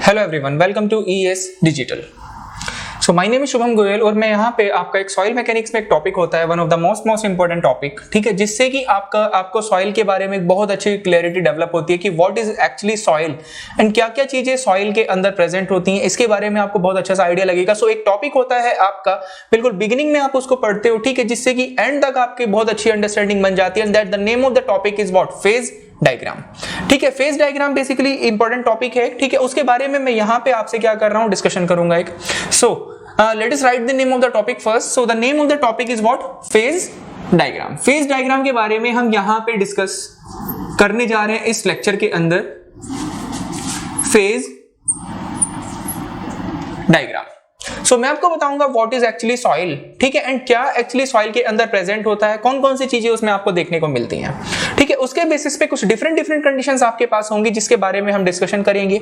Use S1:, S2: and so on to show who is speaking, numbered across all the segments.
S1: Hello everyone, welcome to ES digital. So my name is Shubham Goyal और मैं यहाँ पे आपका एक सॉइल मैकेनिक्स में एक टॉपिक होता है, one of the most important topic, ठीक है, जिससे कि आपको सॉइल के बारे में एक बहुत अच्छी क्लैरिटी डेवलप होती है कि what is actually soil and क्या क्या चीजें सॉइल के अंदर प्रेजेंट होती हैं, इसके बारे में आपको बहुत अच्छा सा आइडिया लगेगा। सो एक टॉपिक होता है आपका, बिल्कुल बिगिनिंग में आप उसको पढ़ते हो, ठीक है, जिससे कि एंड तक आपकी बहुत अच्छी अंडरस्टैंडिंग बन जाती है। And that the name of the topic is what? Phase diagram. ठीक है, phase diagram basically important topic है, ठीक है, उसके बारे में मैं यहाँ पे आपसे क्या कर रहा हूँ, डिस्कशन करूंगा एक। सो let us write the name of the topic first. So the name of the topic is what? Phase diagram. Phase diagram के बारे में हम यहाँ पे डिस्कस करने जा रहे हैं इस लेक्चर के अंदर। Phase diagram. सो मैं आपको बताऊंगा व्हाट इज एक्चुअली सॉइल, ठीक है, एंड क्या एक्चुअली सॉइल के अंदर प्रेजेंट होता है, कौन कौन सी चीजें उसमें आपको देखने को मिलती हैं, ठीक है। उसके बेसिस पे कुछ डिफरेंट कंडीशंस आपके पास होंगी जिसके बारे में हम डिस्कशन करेंगे,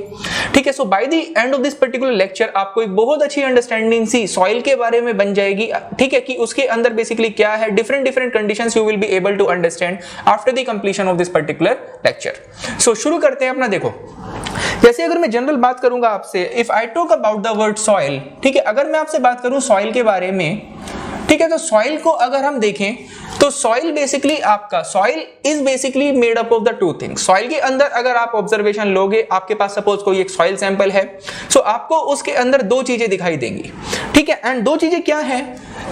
S1: ठीक है। So by the end of this particular lecture आपको एक बहुत अच्छी अंडरस्टैंडिंग सी सॉइल के बारे में बन जाएगी, ठीक है, कि उसके अंदर बेसिकली क्या है, different conditions you will be able to understand after the completion of this particular lecture. So शुरू करते हैं अपना। देखो, जैसे अगर मैं जनरल बात करूंगा आपसे, if I talk about the word soil, ठीक है, अगर मैं आपसे बात करूं सॉइल के बारे में, ठीक है, तो सॉइल को अगर हम देखें तो सॉइल बेसिकली आपका soil is basically made up of the two things. Soil के अंदर अगर आप ऑब्जर्वेशन लोगे, आपके पास सपोज कोई एक सॉइल सैंपल है, सो आपको उसके अंदर दो चीजें दिखाई देंगी, ठीक है, एंड दो चीजें क्या है,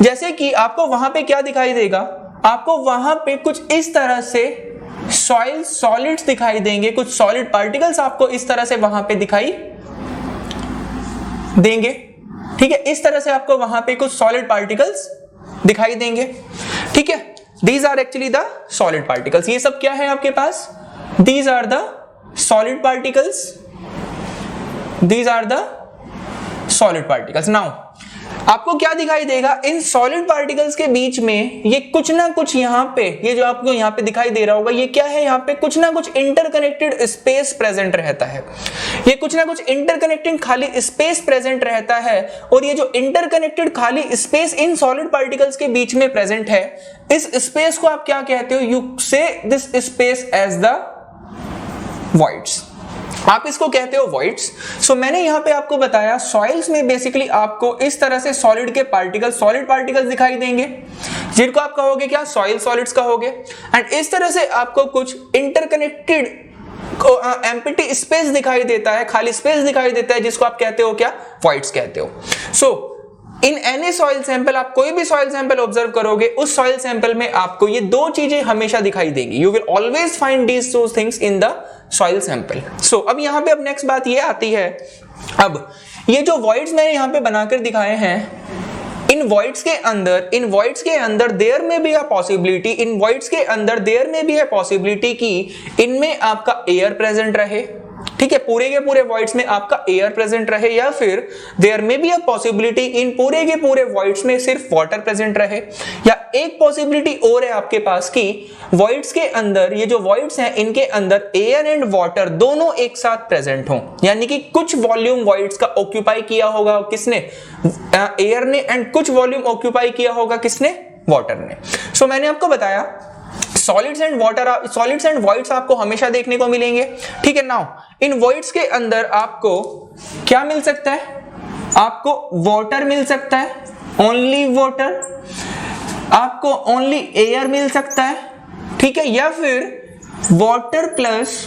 S1: जैसे कि आपको वहां पे क्या दिखाई देगा, आपको वहां पे कुछ इस तरह से सॉइल सॉलिड्स दिखाई देंगे, कुछ सॉलिड पार्टिकल्स आपको इस तरह से वहां पे दिखाई देंगे, ठीक है, इस तरह से आपको वहां पे कुछ सॉलिड पार्टिकल्स दिखाई देंगे, ठीक है। These are actually the solid particles. ये सब क्या है आपके पास? These are the solid particles, these are the solid particles. Now आपको क्या दिखाई देगा, इन सॉलिड पार्टिकल्स के बीच में ये कुछ ना कुछ यहाँ पे, ये जो आपको यहाँ पे दिखाई दे रहा होगा, ये क्या है, यहाँ पे कुछ ना कुछ इंटरकनेक्टेड स्पेस प्रेजेंट रहता है, ये कुछ ना कुछ इंटरकनेक्टेड खाली स्पेस प्रेजेंट रहता है। और ये जो इंटरकनेक्टेड खाली स्पेस इन सॉलिड पार्टिकल्स के बीच में प्रेजेंट है, इस स्पेस को आप क्या कहते हो? You say this space as the voids, आप इसको कहते हो वॉइड्स। सो मैंने यहां पे आपको बताया सॉइल्स में बेसिकली आपको इस तरह से सॉलिड के पार्टिकल्स, सॉलिड पार्टिकल्स दिखाई देंगे, जिनको आप कहोगे क्या? सॉइल सॉलिड्स कहोगे। एंड इस तरह से आपको कुछ इंटरकनेक्टेड एम्प्टी स्पेस दिखाई देता है, खाली स्पेस दिखाई देता है, जिसको आप कहते हो क्या? वॉइड्स कहते हो। सो इन एनी सॉइल सैंपल, आप कोई भी सॉइल सैंपल ऑब्जर्व करोगे, उस सॉइल सैंपल में आपको ये दो चीजें हमेशा दिखाई देंगी। You will always find these two things in the soil sample. So अब यहां पे अब नेक्स्ट बात ये आती है, अब ये जो वॉइड्स मैंने यहां पे बनाकर दिखाए हैं, इन वॉइड्स के अंदर देयर में भी अ पॉसिबिलिटी, इन वॉइड्स के अंदर देयर में भी अ पॉसिबिलिटी कि इनमें आपका एयर प्रेजेंट रहे, ठीक है, पूरे के पूरे वॉइड्स में आपका एयर प्रेजेंट रहे, या फिर देयर में बी अ पॉसिबिलिटी इन पूरे के पूरे वॉइड्स में सिर्फ वाटर प्रेजेंट रहे, या एक पॉसिबिलिटी और है आपके पास कि वॉइड्स के अंदर, ये जो वॉइड्स हैं, इनके अंदर एयर एंड वाटर दोनों एक साथ प्रेजेंट हों, यानी कि कुछ वॉल्यूम वॉइड्स का ऑक्यूपाई किया होगा किसने? एयर ने, एंड कुछ वॉल्यूम ऑक्यूपाई किया होगा किसने? वाटर ने। सो मैंने आपको बताया solids and water, solids and voids आपको हमेशा देखने को मिलेंगे, ठीक है। नाउ इन वॉइड्स के अंदर आपको क्या मिल सकता है? आपको वाटर मिल सकता है, ओनली वाटर, आपको ओनली एयर मिल सकता है, ठीक है, या फिर वाटर प्लस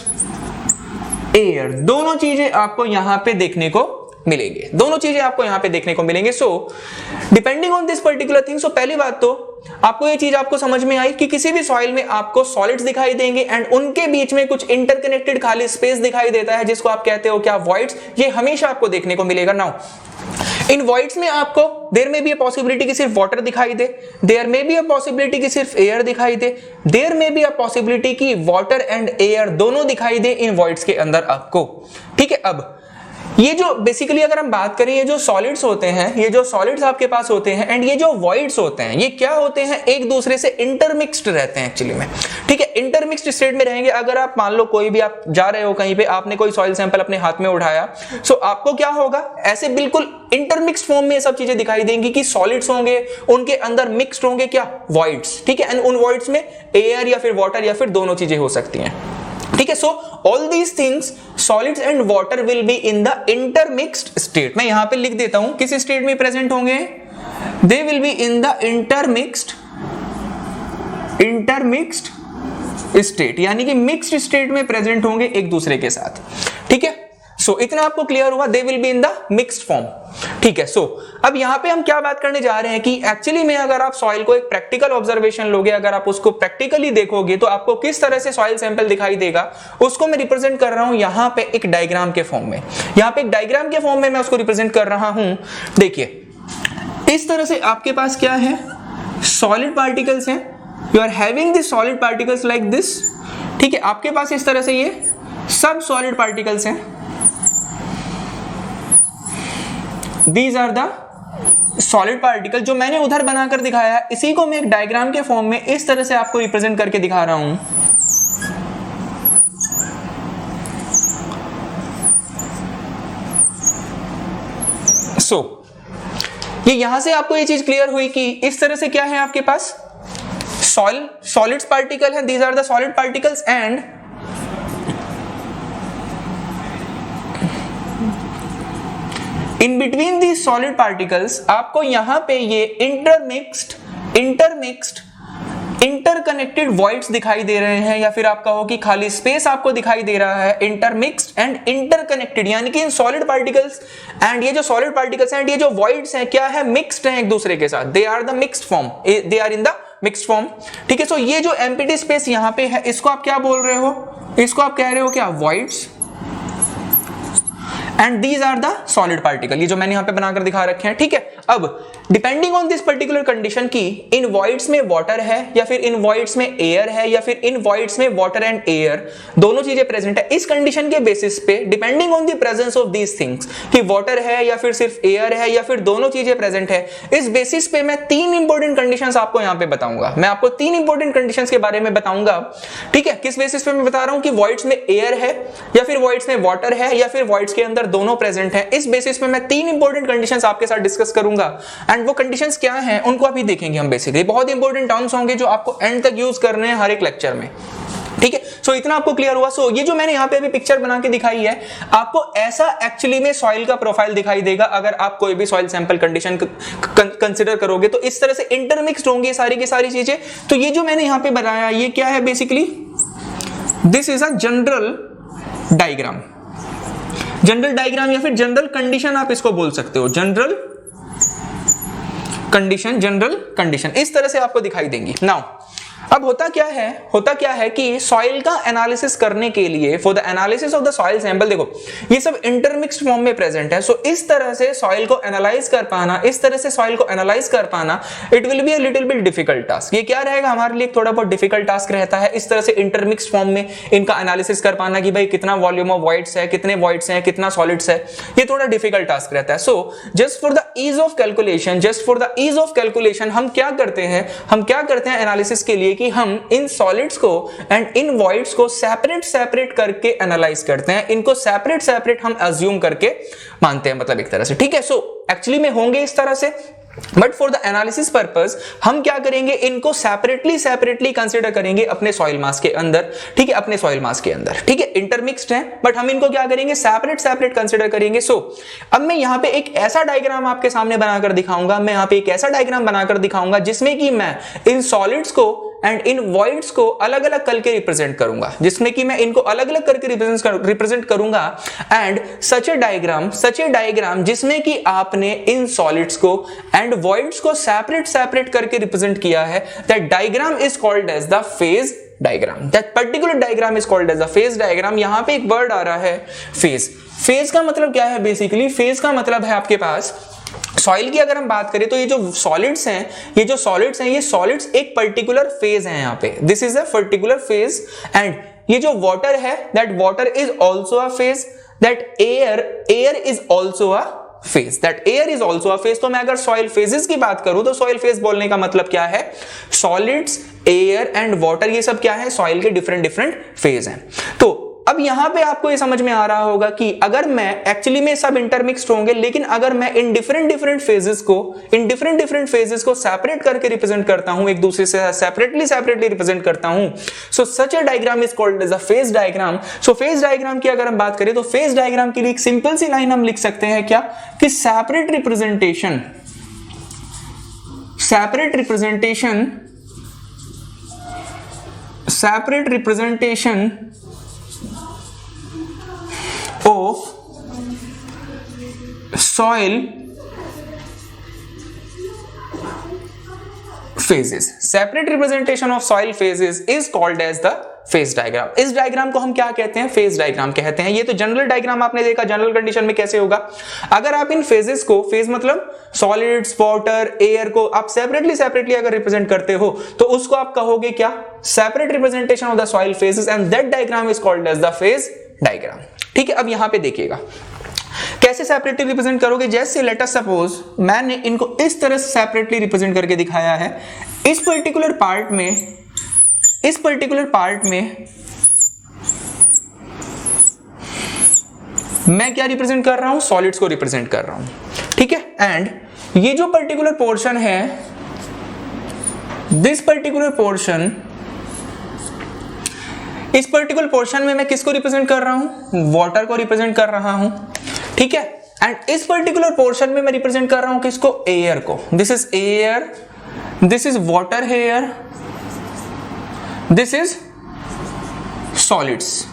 S1: एयर, दोनों चीजें आपको यहां पे देखने को मिलेंगे, दोनों चीजें आपको यहां पे देखने को मिलेंगे। So depending on this particular thing, so पहली बात तो आपको ये चीज आपको समझ में आई कि किसी भी सॉइल में आपको सॉलिड्स दिखाई देंगे एंड उनके बीच में कुछ इंटरकनेक्टेड खाली स्पेस दिखाई देता है, जिसको आप कहते हो क्या? वॉइड्स। ये हमेशा आपको देखने को मिलेगा। नाउ इन वॉइड्स में आपको देयर में भी अ पॉसिबिलिटी कि सिर्फ वाटर दिखाई दे, देयर में भी अ पॉसिबिलिटी कि सिर्फ एयर दिखाई दे, देयर में भी अ पॉसिबिलिटी कि वाटर एंड एयर दोनों दिखाई दे इन वॉइड्स के अंदर आपको, ठीक है। अब ये जो बेसिकली अगर हम बात करें, ये जो सॉलिड्स होते हैं, ये जो सॉलिड्स आपके पास होते हैं एंड ये जो वॉइड्स होते हैं, ये क्या होते हैं? एक दूसरे से इंटरमिक्स्ड रहते हैं एक्चुअली में, ठीक है, इंटरमिक्स्ड स्टेट में रहेंगे। अगर आप मान लो कोई भी आप जा रहे हो कहीं पे, आपने कोई सॉइल सैंपल अपने हाथ में उठाया, सो आपको क्या होगा? ऐसे बिल्कुल इंटरमिक्स्ड फॉर्म में ये सब चीजें दिखाई देंगी कि सॉलिड्स होंगे, उनके अंदर मिक्स्ड होंगे क्या? वॉइड्स, ठीक है, एंड उन वॉइड्स में एयर या फिर वाटर या फिर दोनों चीजें हो सकती हैं। ठीक है। So all these things solids and water will be in the intermixed state. मैं यहां पे लिख देता हूं किस स्टेट में प्रेजेंट होंगे, they will be in the intermixed state, यानी कि मिक्स्ड स्टेट में प्रेजेंट होंगे एक दूसरे के साथ। ठीक है, सो इतना आपको क्लियर हुआ, दे will be in the mixed form. ठीक है, सो अब यहां पे हम क्या बात करने जा रहे हैं कि एक्चुअली में अगर आप सॉइल को एक प्रैक्टिकल ऑब्जर्वेशन लोगे, अगर आप उसको प्रैक्टिकली देखोगे तो आपको किस तरह से सॉइल सैंपल दिखाई देगा, उसको मैं रिप्रेजेंट कर रहा हूं यहां पे एक डायग्राम के फॉर्म में। यहां पे एक डायग्राम के फॉर्म में मैं उसको रिप्रेजेंट कर रहा हूं। देखिए इस तरह से आपके पास क्या है, सॉलिड पार्टिकल्स हैं, you are having this solid particles like this. ठीक है, आपके पास इस तरह से ये सब सॉलिड पार्टिकल्स हैं, these are the solid particle. जो मैंने उधर बनाकर दिखाया इसी को मैं एक डायग्राम के फॉर्म में इस तरह से आपको रिप्रेजेंट करके दिखा रहा हूं। ये यहां से आपको ये चीज क्लियर हुई कि इस तरह से क्या है आपके पास सॉलिड्स पार्टिकल है, these are the solid particles and in between these solid particles आपको यहां पे ये इंटरमिक्स्ड इंटरकनेक्टेड वॉइड्स दिखाई दे रहे हैं, या फिर आप कहो कि खाली स्पेस आपको दिखाई दे रहा है। इंटरमिक्स्ड एंड इंटरकनेक्टेड, यानी कि इन सॉलिड पार्टिकल्स एंड ये जो सॉलिड पार्टिकल्स एंड ये जो वॉइड्स हैं क्या है, मिक्स्ड हैं एक दूसरे के साथ, they are the mixed form, they are in the mixed form. ठीक है, सो ये जो एम्प्टी स्पेस यहां पे है इसको आप क्या बोल रहे हो, इसको आप कह रहे हो क्या, voids, and these are the solid particle, ये जो मैंने यहां पे बनाकर दिखा रखे हैं। ठीक है, अब depending on this particular condition की इन वॉइड्स में वाटर है या फिर इन वॉइड्स में एयर है या फिर इन वॉइड्स में वाटर एंड एयर दोनों चीजें प्रेजेंट है, इस कंडीशन के बेसिस पे depending on the presence of these things कि वाटर है या फिर सिर्फ एयर है या फिर दोनों चीजें प्रेजेंट है, इस बेसिस पे मैं 3 इंपॉर्टेंट कंडीशंस आपको यहां पे बताऊंगा। मैं आपको 3 इंपॉर्टेंट कंडीशंस के बारे में बताऊंगा। ठीक है, किस बेसिस पे मैं बता रहा हूं कि वॉइड्स में एयर है या फिर वॉइड्स में वाटर है या फिर वॉइड्स के अंदर दोनों प्रेजेंट है, इस बेसिस पे मैं 3 इंपॉर्टेंट कंडीशंस आपके साथ डिस्कस करूंगा। एंड वो कंडीशंस क्या हैं उनको अभी देखेंगे हम। बेसिकली बहुत इंपॉर्टेंट टर्म्स होंगे जो आपको एंड तक यूज करने हैं हर एक लेक्चर में। ठीक है, सो इतना आपको क्लियर हुआ। सो ये जो मैंने यहां पे अभी पिक्चर बना के दिखाई है, आपको ऐसा एक्चुअली में सॉइल का प्रोफाइल दिखाई देगा अगर आप कोई भी सॉइल सैंपल कंडीशन कंसीडर करोगे तो इस तरह से इंटरमिक्स्ड होंगी सारी की सारी चीजें। तो ये जो मैंने यहां पे बनाया ये क्या है, basically this is a general diagram, general diagram या फिर जनरल कंडीशन आप इसको बोल सकते हो, जनरल कंडीशन इस तरह से आपको दिखाई देंगी। नाउ अब होता क्या है कि सॉइल का एनालिसिस करने के लिए, for the analysis of the soil sample, देखो ये सब इंटरमिक्स्ड फॉर्म में प्रेजेंट है। सो इस तरह से सॉइल को एनालाइज कर पाना, it will be a little bit difficult task. ये क्या रहेगा हमारे लिए, थोड़ा बहुत डिफिकल्ट टास्क रहता है इस तरह से इंटरमिक्स्ड फॉर्म में इनका एनालिसिस कर पाना कि भाई कितना वॉल्यूम ऑफ वॉइड्स है, कितने वॉइड्स हैं, कितना सॉलिड्स है, ये थोड़ा डिफिकल्ट टास्क रहता है। So just for the ease of calculation हम क्या करते हैं एनालिसिस के लिए कि हम इन सॉलिड्स को एंड इन वॉइड्स को सेपरेट करके एनालाइज करते हैं, इनको सेपरेट हम अज्यूम करके मानते हैं, मतलब एक तरह से। ठीक है, सो एक्चुअली में होंगे इस तरह से, but for the analysis purpose हम क्या करेंगे, इनको सेपरेटली कंसीडर करेंगे अपने सॉइल मास के अंदर। ठीक है, अपने सॉइल मास के अंदर, ठीक है, इंटरमिक्स्ड है बट हम इनको क्या करेंगे, सेपरेट कंसीडर करेंगे। सो अब मैं यहां पे एक ऐसा डायग्राम आपके सामने बनाकर दिखाऊंगा, जिसमें कि मैं इन सॉलिड्स को एंड इन वॉइड्स को अलग अलग करके रिप्रेजेंट करूंगा, रिप्रेजेंट करूंगा एंड सच ए डायग्राम जिसमें कि आपने इन सॉलिड्स को एंड वॉइड्स को सेपरेट करके रिप्रेजेंट किया है, that diagram is called as the phase diagram. That particular diagram is called as the phase diagram. यहां पे एक वर्ड आ रहा है फेज का मतलब क्या है, बेसिकली फेज का मतलब है आपके पास सॉइल की अगर हम बात करें तो ये जो सॉलिड्स हैं ये सॉलिड्स एक पर्टिकुलर फेज है। यहाँ पे this is a particular phase and ये जो वाटर है that water is also a phase, that air is also a phase, तो मैं अगर सॉइल फेजेस की बात करूं तो सॉइल फेज बोलने का मतलब क्या है, सॉलिड्स, एयर एंड वाटर ये सब क्या है, सॉइल के डिफरेंट फेज हैं। तो अब अब यहां पे आपको ये समझ में आ रहा होगा कि अगर मैं एक्चुअली में सब इंटरमिक्स्ड होंगे, लेकिन अगर मैं इन डिफरेंट फेजेस को सेपरेट करके रिप्रेजेंट करता हूं, एक दूसरे से सेपरेटली रिप्रेजेंट करता हूं, so such a diagram is called as a phase diagram. So phase diagram की अगर हम बात करें तो फेज डायग्राम के लिए एक सिंपल सी लाइन हम लिख सकते हैं क्या, कि separate representation of soil phases, separate representation of soil phases is called as the phase diagram. इस डायग्राम को हम क्या कहते हैं, फेज डायग्राम कहते हैं। ये तो जनरल डायग्राम आपने देखा, जनरल कंडीशन में कैसे होगा, अगर आप इन फेजेस को, फेज मतलब सॉलिड्स, वाटर, एयर को आप सेपरेटली अगर रिप्रेजेंट करते हो तो उसको आप कहोगे क्या, separate representation of the soil phases, and that diagram is called as the phase diagram. ठीक है, अब यहां पे देखिएगा कैसे सेपरेटली रिप्रेजेंट करोगे। जैसे लेट अस सपोज मैंने इनको इस तरह से सेपरेटली रिप्रेजेंट करके दिखाया है। इस पर्टिकुलर पार्ट में मैं क्या रिप्रेजेंट कर रहा हूं, सॉलिड्स को रिप्रेजेंट कर रहा हूं। ठीक है, एंड ये जो पर्टिकुलर पोर्शन है, दिस पर्टिकुलर पोर्शन, इस पर्टिकुलर पोर्शन में मैं किसको रिप्रेजेंट कर रहा हूं, वाटर को रिप्रेजेंट कर रहा हूं। ठीक है, एंड इस पर्टिकुलर पोर्शन में मैं रिप्रेजेंट कर रहा हूं किसको, एयर को। This is air, this is water hair, this is solids.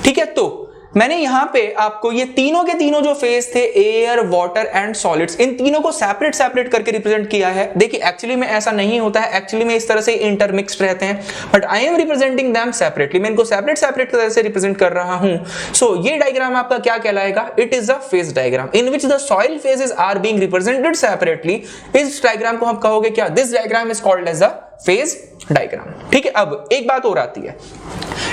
S1: ठीक है, तो मैंने यहां पे आपको ये तीनों के तीनों जो फेज थे, एयर, वाटर एंड सॉलिड्स, इन तीनों को सेपरेट करके रिप्रेजेंट किया है। देखिए एक्चुअली में ऐसा नहीं होता है, एक्चुअली में इस तरह से इंटरमिक्स्ड रहते हैं, but I am representing them separately. मैं इनको सेपरेट तरह से रिप्रेजेंट कर रहा हूं। सो ये डायग्राम आपका क्या कहलाएगा, it is a phase diagram in which the soil phases are being represented separately. इस डायग्राम को हम कहोगे क्या, this diagram is called as a phase diagram. ठीक है, अब एक बात और आती है,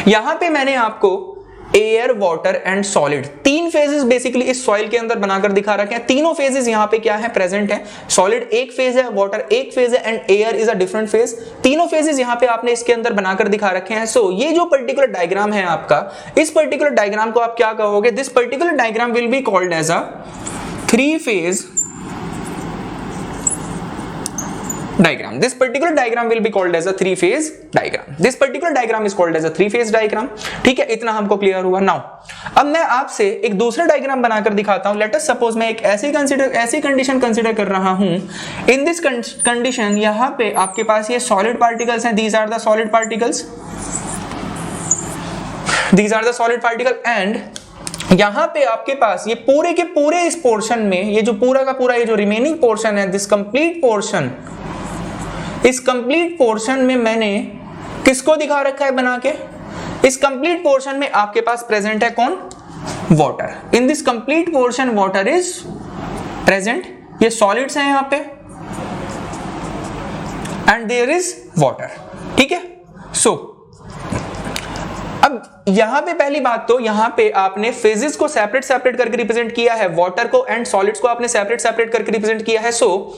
S1: यहां पे मैंने आपको एयर, वाटर एंड सॉलिड, तीन फेजेस बेसिकली इस सॉइल के अंदर बनाकर दिखा रखे हैं। तीनों फेजेस यहां पे क्या है, प्रेजेंट है। सॉलिड एक फेज है, वाटर एक फेज है, and air is a different phase. तीनों फेजेस यहां पे आपने इसके अंदर बनाकर दिखा रखे हैं। सो ये जो पर्टिकुलर डायग्राम है आपका, इस पर्टिकुलर डायग्राम को आप क्या कहोगे, this particular diagram will be called as a three phase diagram. This particular diagram will be called as a three phase diagram. This particular diagram is called as a three phase diagram. ठीक है, इतना हमको clear हुआ। Now अब मैं आपसे एक दूसरा डायग्राम बनाकर दिखाता हूं। लेट अस सपोज मैं एक ऐसी कंडीशन कंसीडर कर रहा हूं। इन दिस कंडीशन यहां पे आपके पास ये सॉलिड पार्टिकल्स हैं, these are the solid particles, these are the solid particle, and यहां पे आपके पास ये पूरे के पूरे इस पोर्शन में, ये जो पूरा का पूरा ये जो रिमेनिंग पोर्शन है, दिस कंप्लीट पोर्शन, इस कंप्लीट पोर्शन में मैंने किसको दिखा रखा है बना के, इस कंप्लीट पोर्शन में आपके पास प्रेजेंट है कौन, water. In this complete portion water is present, ये सॉलिड्स हैं यहां पे, एंड देयर इज वाटर। ठीक है, सो अब यहां पे पहली बात तो यहां पे आपने फेजेस को सेपरेट करके रिप्रेजेंट किया है, वाटर को एंड सॉलिड्स को आपने सेपरेट करके रिप्रेजेंट किया है। सो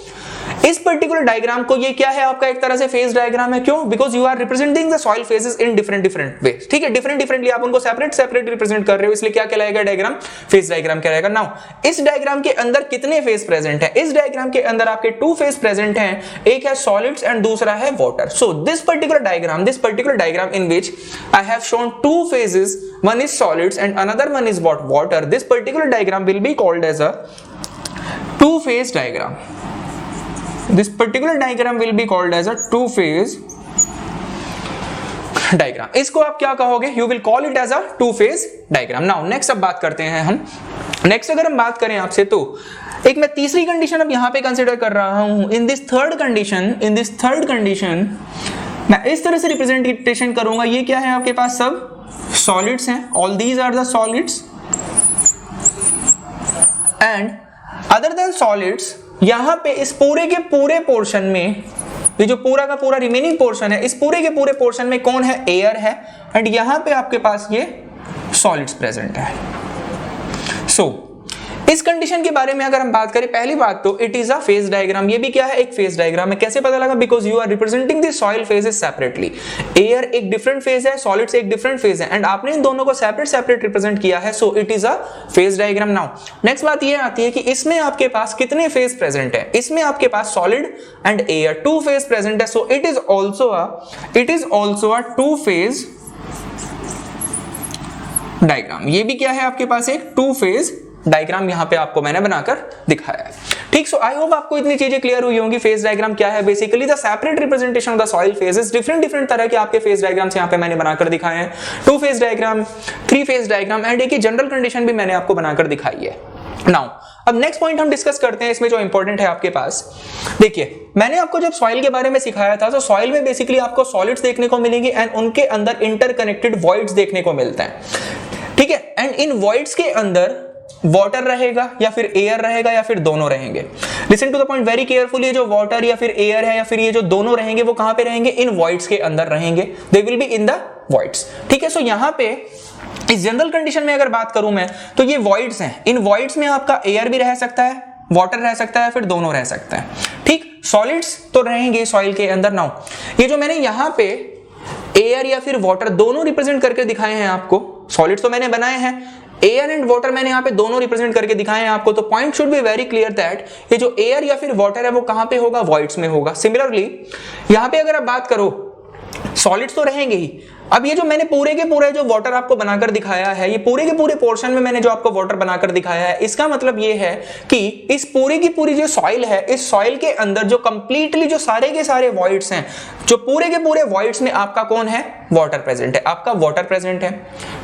S1: इस पर्टिकुलर डायग्राम को, ये क्या है आपका, एक तरह से फेज डायग्राम है। क्यों, because you are representing the soil phases in different way. ठीक है, डिफरेंटली आप उनको सेपरेट रिप्रेजेंट कर रहे हो, इसलिए क्या कहलाएगा डायग्राम, फेज डायग्राम कहलाएगा। नाउ इस डायग्राम के अंदर कितने फेज प्रेजेंट है, इस डायग्राम के अंदर आपके टू फेज प्रेजेंट हैं, एक है सॉलिड्स एंड दूसरा है water. So this particular diagram in which I have shown two phases, one is solids and another one is what, water. This particular diagram will be called as a two phase diagram. This particular diagram will be called as a two phase diagram. इसको आप क्या कहोगे, you will call it as a two phase diagram. Now next अब बात करते हैं हम, next अगर हम बात करें आपसे तो एक मैं तीसरी कंडीशन अब यहां पे कंसीडर कर रहा हूं। इन दिस थर्ड कंडीशन मैं इस तरह से रिप्रेजेंटेशन करूंगा, ये क्या है आपके पास, सब सॉलिड्स हैं, all these are the solids, and other than solids यहां पे इस पूरे के पूरे पोर्शन में, ये जो पूरा का पूरा रिमेनिंग पोर्शन है, इस पूरे के पूरे पोर्शन में कौन है, एयर है, एंड यहां पे आपके पास ये सॉलिड्स प्रेजेंट है। सो इस कंडीशन के बारे में अगर हम बात करें, पहली बात तो it is a phase diagram. ये भी क्या है, एक फेज डायग्राम है। कैसे पता लगा? Because you are representing the soil phases separately. Air एक डिफरेंट फेज है, सॉलिड्स एक डिफरेंट फेज है, एंड आपने इन दोनों को सेपरेट सेपरेट रिप्रेजेंट किया है, so it is a phase diagram. Now next बात ये आती है कि इसमें आपके पास कितने फेज प्रेजेंट है? इसमें आपके पास solid and air 2 phase present है, so it is also a 2 phase diagram. ये भी क्या है आपके पास, एक 2 फेज डायग्राम यहां पे आपको मैंने बनाकर दिखाया है। ठीक, सो आई होप आपको इतनी चीजें क्लियर हुई होंगी। फेज डायग्राम क्या है? Basically the separate representation of the soil phases. Different तरह के आपके फेज डायग्राम्स यहां पे मैंने बनाकर दिखाए हैं। 2 phase diagram, 3 phase diagram and एक जनरल कंडीशन भी मैंने आपको बनाकर दिखाई है। नाउ अब नेक्स्ट पॉइंट हम डिस्कस करते हैं इसमें जो इंपॉर्टेंट है आपके पास। देखिए, मैंने आपको जब सॉइल के बारे में सिखाया था, तो सॉइल में बेसिकली आपको सॉलिड्स देखने को मिलेंगे एंड उनके अंदर इंटरकनेक्टेड वॉइड्स देखने को मिलते हैं। ठीक है, एंड इन वॉइड्स के अंदर वाटर रहेगा या फिर एयर रहेगा या फिर दोनों रहेंगे। Listen to the point very carefully. ये जो वाटर या फिर एयर है या फिर ये जो दोनों रहेंगे, वो कहां पे रहेंगे? इन वॉइड्स के अंदर रहेंगे। दे will be in the voids. ठीक है, सो यहां पे इस जनरल कंडीशन में अगर बात करूं मैं, तो ये वॉइड्स हैं। इन वॉइड्स में आपका एयर भी रह सकता है, वाटर रह सकता है, फिर दोनों रह सकता है। ठीक, सॉलिड्स तो रहेंगे सॉइल के अंदर। नाउ ये जो मैंने यहां पे एयर या फिर वाटर दोनों रिप्रेजेंट करके दिखाए हैं आपको, सॉलिड्स तो मैंने बनाए हैं, एयर एंड वाटर मैंने यहां पे दोनों रिप्रेजेंट करके दिखाए हैं आपको। तो point should be very clear that ये जो एयर या फिर वाटर है वो कहां पे होगा? वॉइड्स में होगा। सिमिलरली यहां पे अगर आप बात करो, सॉलिड्स तो रहेंगे ही। अब ये जो मैंने पूरे के पूरे जो वाटर आपको बनाकर दिखाया है, ये पूरे के पूरे पोर्शन में मैंने जो आपको वाटर बनाकर दिखाया है, इसका मतलब ये है कि इस पूरी की पूरी जो सॉइल है, इस सॉइल के अंदर जो कंप्लीटली जो सारे के सारे वॉइड्स हैं, जो पूरे के पूरे वॉइड्स में आपका कौन है? वाटर प्रेजेंट है, आपका वाटर प्रेजेंट है।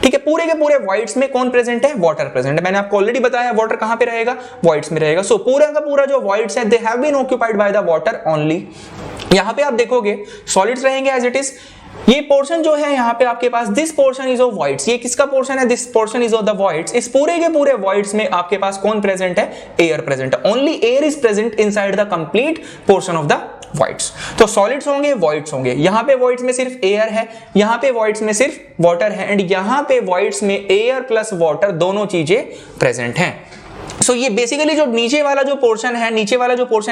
S1: ठीक है, पूरे के पूरे वॉइड्स में कौन प्रेजेंट है? वाटर प्रेजेंट है। मैंने आपको ऑलरेडी बताया वाटर कहां पे रहेगा? वॉइड्स में रहेगा। सो पूरा का पूरा जो वॉइड्स है, they have been occupied by the water only. यहां पे आप देखोगे सॉलिड्स रहेंगे एज इट इज। ये पोर्शन जो है यहाँ पे आपके पास, this portion is of voids. ये किसका पोर्शन है? This portion is of the voids. इस पूरे के पूरे वॉइड्स में आपके पास कौन प्रेजेंट है? एयर प्रेजेंट है। Only air is present inside the complete portion of the voids. तो सॉलिड्स होंगे, वॉइड्स होंगे। यहाँ पे वॉइड्स में सिर्फ एयर है, यहाँ पे वॉइड्स में सिर्फ वाटर है, एंड यहाँ पे वॉइड्स में एयर प्लस वाटर दोनों चीजें प्रेजेंट हैं। सो ये बेसिकली जो नीचे वाला जो पोर्शन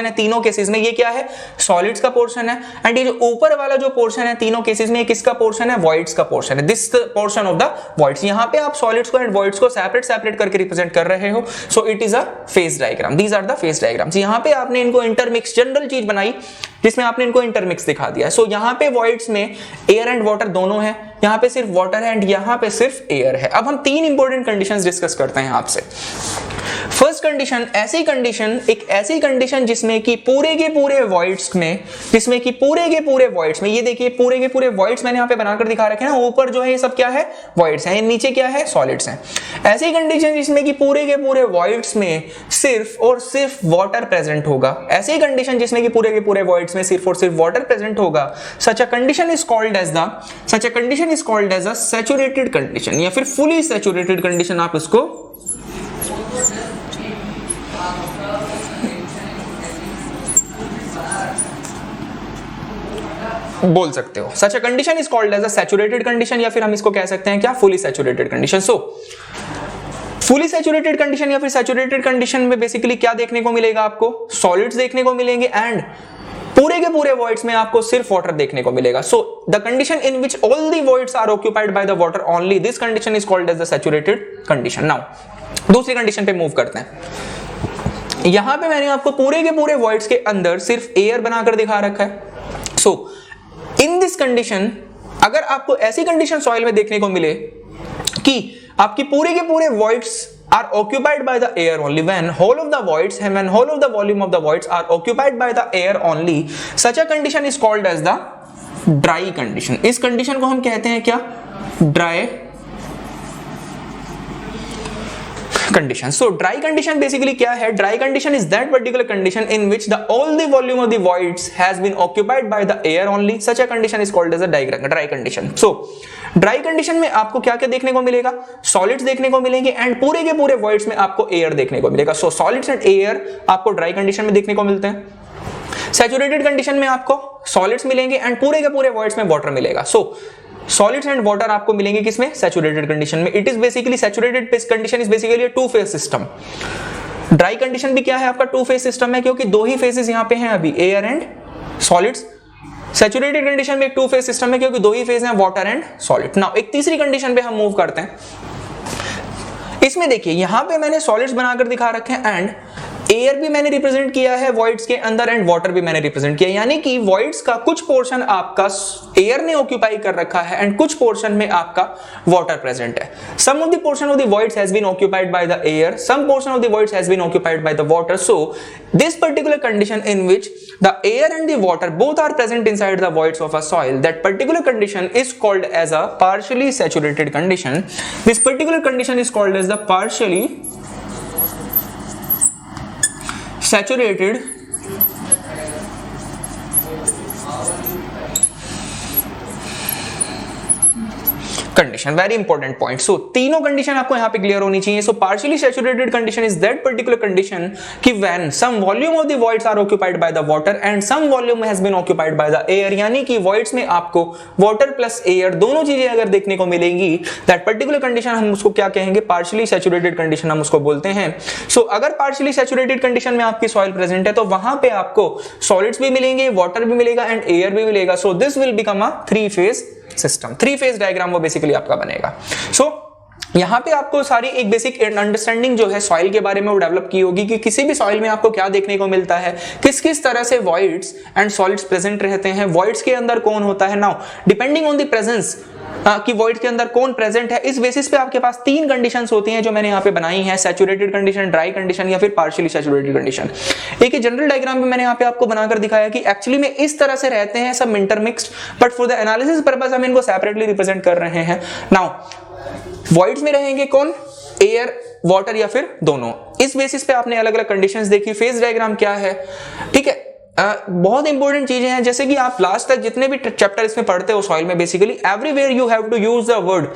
S1: है तीनों केसेस में, ये क्या है? सॉलिड्स का पोर्शन है। एंड ये जो ऊपर वाला जो पोर्शन है तीनों केसेस में, ये किसका पोर्शन है? वॉइड्स का पोर्शन है। This portion of the voids. यहाँ पे आप सॉलिड्स को एंड वॉइड्स को सेपरेट करके रिप्रेजेंट कर रहे हो। So it is a phase diagram. These are the phase diagrams. यहाँ पे आपने इनको इंटरमिक्स जनरल चीज बनाई जिसमें आपने इनको इंटरमिक्स दिखा दिया। सो यहाँ पे वॉइड्स में एयर एंड वाटर दोनों है, यहाँ पे सिर्फ वाटर है एंड यहाँ पे सिर्फ एयर है। अब हम 3 इंपॉर्टेंट कंडीशंस डिस्कस करते हैं आपसे। फर्स्ट कंडीशन, एक ऐसी कंडीशन जिसमें कि पूरे के पूरे वॉइड्स में, ये देखिए पूरे के पूरे वॉइड्स मैंने यहाँ पे बनाकर दिखा रखे हैं ना। ऊपर जो है ये सब क्या है? वॉइड्स हैं, नीचे क्या है? सॉलिड्स हैं। ऐसी कंडीशन जिसमें कि पूरे के पूरे वॉइड्स में सिर्फ और सिर्फ वाटर प्रेजेंट होगा। ऐसी कंडीशन जिसमें कि पूरे के पूरे वॉइड्स में सिर्फ और सिर्फ वाटर प्रेजेंट होगा। Such a condition is called as a saturated condition या फिर फुली सैचुरेटेड कंडीशन आप इसको बोल सकते हो। Such a condition is called as a saturated condition, या फिर हम इसको कह सकते हैं क्या? Fully saturated condition. So fully saturated condition या फिर सैचुरेटेड कंडीशन में बेसिकली क्या देखने को मिलेगा आपको? सॉलिड्स देखने को मिलेंगे एंड पूरे के पूरे वॉइड्स में आपको सिर्फ वाटर देखने को मिलेगा। So the condition in which all the voids are occupied by the water only, this condition is called as the saturated condition. Now दूसरी कंडीशन पे मूव करते हैं। यहां पे मैंने आपको पूरे के पूरे वॉइड्स के अंदर सिर्फ एयर बनाकर दिखा रखा है। सो इन दिस कंडीशन, अगर आपको ऐसी कंडीशन सॉइल में देखने को मिले कि आपकी पूरे के पूरे voids are occupied by the air only, when whole of the volume of the voids are occupied by the air only, such a condition is called as the dry condition. इस कंडीशन को हम कहते हैं क्या? Dry condition. So dry condition basically क्या है? Dry condition is that particular condition in which all the volume of the voids has been occupied by the air only. Such a condition is called as a dry condition. So dry condition में आपको क्या क्या देखने को मिलेगा? Solids देखने को मिलेंगे एंड पूरे के पूरे वॉइड्स में आपको एयर देखने को मिलेगा। सो सॉलिड्स एंड एयर आपको ड्राई कंडीशन में देखने को मिलते हैं। सैचुरेटेड कंडीशन में आपको सॉलिड्स मिलेंगे एंड पूरे के पूरे वॉइड्स में वाटर मिलेगा। सो सॉलिड्स एंड वाटर आपको मिलेंगे किसमें? सैचुरेटेड कंडीशन में। It is basically saturated condition is basically a 2 phase system. Dry condition भी क्या है आपका, टू फेज सिस्टम है, क्योंकि दो ही फेजेस यहां पे हैं अभी, air and solids. Saturated condition में एक टू फेज सिस्टम है, क्योंकि दो ही फेज हैं, वाटर एंड सॉलिड। नाउ एक तीसरी कंडीशन पे हम मूव करते हैं। इसमें देखिए यहां पे मैंने सॉलिड्स बनाकर दिखा रखे हैं एंड एयर भी मैंने रिप्रेजेंट किया है वॉइड्स के अंदर एंड वाटर भी मैंने रिप्रेजेंट किया, यानी कि वॉइड्स का कुछ पोर्शन आपका एयर ने ऑक्यूपाई कर रखा है एंड कुछ पोर्शन में आपका वाटर प्रेजेंट है। Some of the portion of the voids has been occupied by the air, some portion of the voids has been occupied by the water. So this particular condition in which the air and the water both are present inside the voids of a soil, that particular condition is called as a partially saturated condition. This particular condition is called as the partially saturated condition. Very important point. So तीनों condition आपको यहां पे clear होनी चाहिए। So partially saturated condition is that particular condition कि when some volume of the voids are occupied by the water and some volume has been occupied by the air, यानी कि voids में आपको वाटर प्लस एयर दोनों चीजें अगर देखने को मिलेंगी, दैट पर्टिकुलर कंडीशन हम उसको क्या कहेंगे, पार्शियली सैचुरेटेड कंडीशन हम उसको बोलते हैं। सो अगर पार्शियली सैचुरेटेड कंडीशन में आपकी सॉइल प्रेजेंट है तो वहां पे आपको सॉलिड्स भी मिलेंगे, वाटर भी मिलेगा एंड एयर भी मिलेगा। So this will become a three phase system. Three phase diagram वो बेसिकली आपका बनेगा। सो यहां पे आपको सारी एक बेसिक अंडरस्टैंडिंग जो है सॉइल के बारे में वो डेवलप की होगी कि किसी भी सॉइल में आपको क्या देखने को मिलता है, किस किस तरह से वॉइड्स एंड सॉलिड्स प्रेजेंट रहते हैं, वॉइड्स के अंदर कौन होता है। Now depending on the presence कि वॉइड के अंदर कौन प्रेजेंट है, इस बेसिस पे आपके पास तीन कंडीशंस होती हैं जो मैंने यहाँ पे बनाई है, सैचुरेटेड कंडीशन, ड्राई कंडीशन या फिर पार्शियली सैचुरेटेड कंडीशन। एक जनरल डायग्राम भी मैंने यहाँ पे आपको बनाकर दिखाया कि एक्चुअली में इस तरह से रहते हैं सब intermixed, but for the analysis purpose हम इनको सेपरेटली रिप्रेजेंट कर रहे हैं। नाउ वॉइड्स में रहेंगे कौन, एयर, वाटर या फिर दोनों। इस बेसिस पे आपने अलग अलग कंडीशंस देखी। फेज डायग्राम क्या है, ठीक है, बहुत इंपॉर्टेंट चीजें हैं, जैसे कि आप लास्ट तक जितने भी चैप्टर इसमें पढ़ते हो सॉइल में, basically everywhere you have to use the word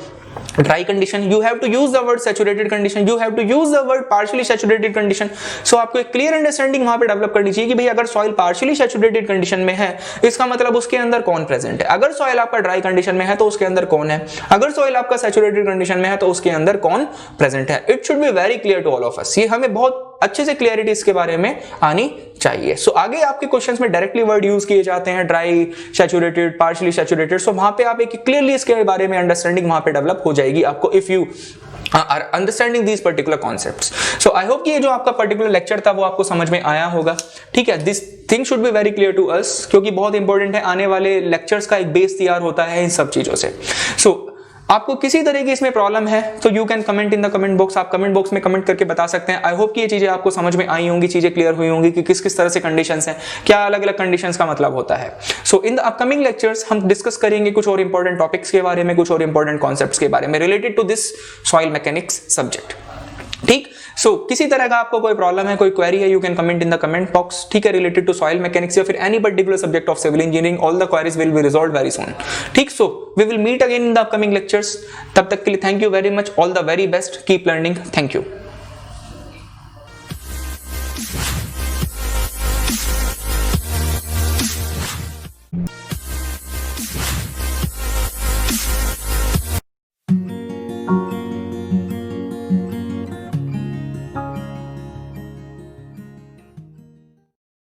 S1: dry condition, you have to use the word saturated condition, you have to use the word partially saturated condition। so आपको एक clear understanding वहां पे develop करनी चाहिए कि भाई अगर soil partially saturated condition में है इसका मतलब उसके अंदर कौन प्रेजेंट है, अगर सॉइल आपका ड्राई कंडीशन में है तो उसके अंदर कौन है, अगर सॉइल आपका सैचुरेटेड कंडीशन में है तो उसके अंदर कौन प्रेजेंट है। It should be very clear to all of us. ये हमें बहुत अच्छे से क्लियरिटी इसके बारे में आनी चाहिए। सो आगे आपके क्वेश्चंस में डायरेक्टली वर्ड यूज किए जाते हैं, ड्राई, सैचुरेटेड, पार्शियली सैचुरेटेड। सो वहां पे आप एक क्लियरली इसके बारे में अंडरस्टैंडिंग वहां पे डेवलप हो जाएगी आपको, if you are understanding these particular concepts. So I hope कि ये जो आपका पर्टिकुलर लेक्चर था वो आपको समझ में आया होगा, ठीक है। This thing should be very clear to us, क्योंकि बहुत इंपॉर्टेंट है, आने वाले लेक्चर्स का एक बेस तैयार होता है इन सब चीजों से। सो आपको किसी तरह की इसमें प्रॉब्लम है तो you can comment in the comment box, आप कमेंट बॉक्स में कमेंट करके बता सकते हैं। आई होप कि ये चीजें आपको समझ में आई होंगी, चीजें क्लियर हुई होंगी कि किस किस तरह से कंडीशंस हैं, क्या अलग अलग कंडीशंस का मतलब होता है। सो इन द अपकमिंग लेक्चर्स हम डिस्कस करेंगे कुछ और इंपॉर्टेंट टॉपिक्स के बारे में, कुछ और इंपॉर्टेंट कॉन्सेप्ट्स के बारे में related to this soil mechanics subject, ठीक। सो किसी तरह का आपको कोई प्रॉब्लम है, कोई क्वेरी है, you can comment in the comment box, ठीक है, रिलेटेड टू सॉइल मैकेनिक्स या फिर any particular subject of civil engineering. All the queries will be resolved very soon, ठीक। So we will meet again in the upcoming lectures. तब तक के लिए thank you very much, all the very best, keep learning, thank you.